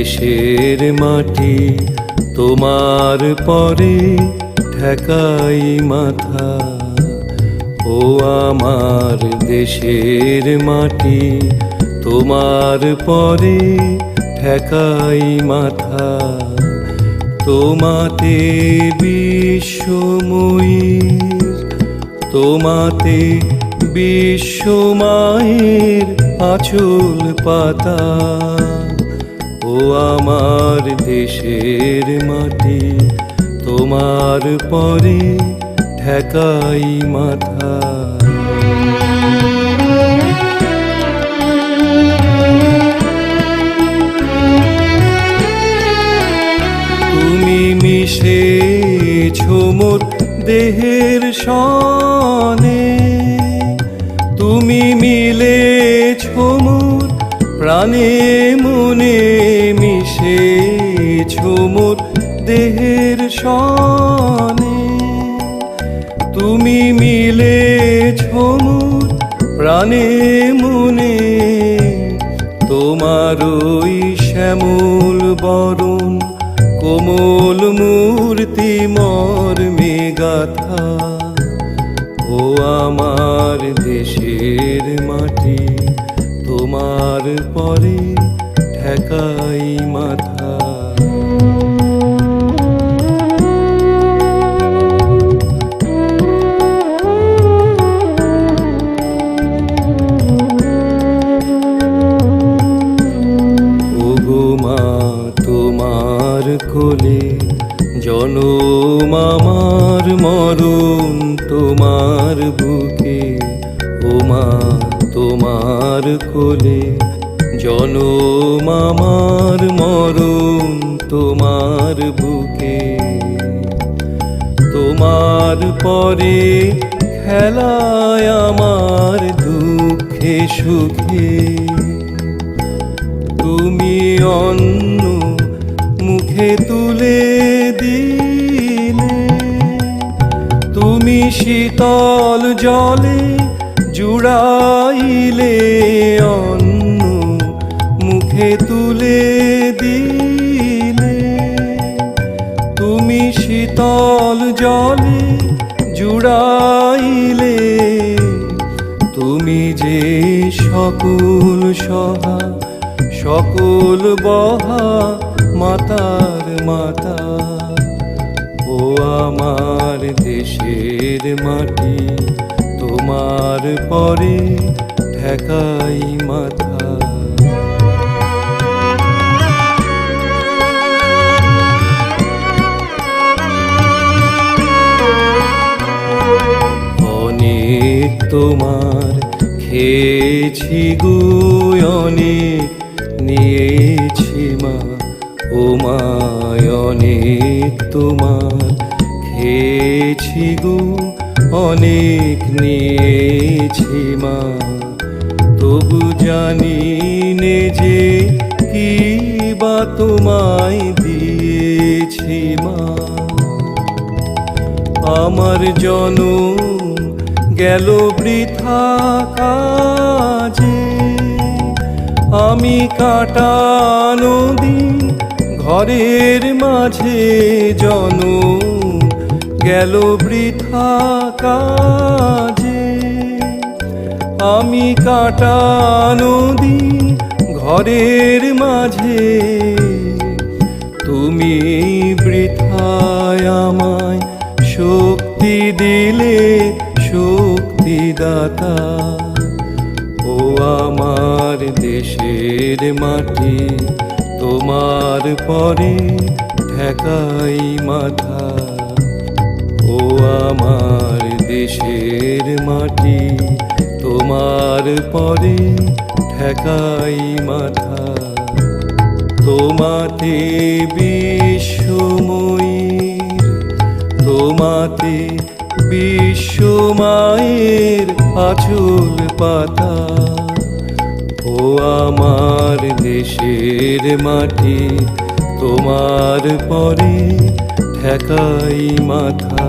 দেশের মাটি তোমার পরে ঠেকাই মাথা। ও আমার দেশের মাটি তোমার পরে ঠেকাই মাথা। তোমাতে বিশ্বময়ীর, তোমাতে বিশ্বমায়ের আঁচল পাতা। ও আমার দেশের মাটি তোমার পরে ঠেকাই মাথা। তুমি মিশেছো মোর দেহের সনে, তুমি মিলেছো মোর প্রাণে মনে। মিশেছো মোর দেহের সনে, তুমি মিলেছো মোর প্রাণে মনে। তোমার ওই শ্যামল বরণ কোমল মূর্তি মর্মে গাথা। ও আমার দেশের মাটি তোমার পরে ঠেকাই মাথা। ওগো মা তোমার কোলে জনম আমার মরণ তোমার বুকে। ও মা তোমার কোলে জনম আমার মরণ তোমার বুকে। তোমার পরে খেলায় আমার দুঃখে সুখে। তুমি অন্ন মুখে তুলে দিলে, তুমি শীতল জলে জুড়াইলে। অন্ন মুখে তুলে দিলে, তুমি শীতল জলে জুড়াইলে। তুমি যে সকল সহা সকল বহা মাতার মাতা। ও আমার দেশের মাটি তোমার পরে ঠেকাই মাথা। অনেক তোমার খেয়েছি গো, অনেক নিয়েছি মা। ও মা অনেক তোমার খেয়েছি গো, অনেক নিয়েছি মা। তবু জানি নে যে কি বা তোমায় দিয়েছি মা। আমার জনম গেল বৃথা কাজে, আমি কাটানো দিন ঘরের মাঝে। জনম গেল বৃথা কাজে, আমি কাটানো দিন ঘরের মাঝে। তুমি বৃথায় আমায় শক্তি দিলে শক্তিদাতা। ও আমার দেশের মাটি তোমার পরে ঠেকাই মাথা। ও আমার দেশের মাটি তোমার পরে ঠেকাই মাথা। তোমাতে বিশ্বময়ীর, তোমাতে বিশ্বমায়ের আঁচল পাতা। ও আমার দেশের মাটি তোমার পরে ঠেকাই মাথা।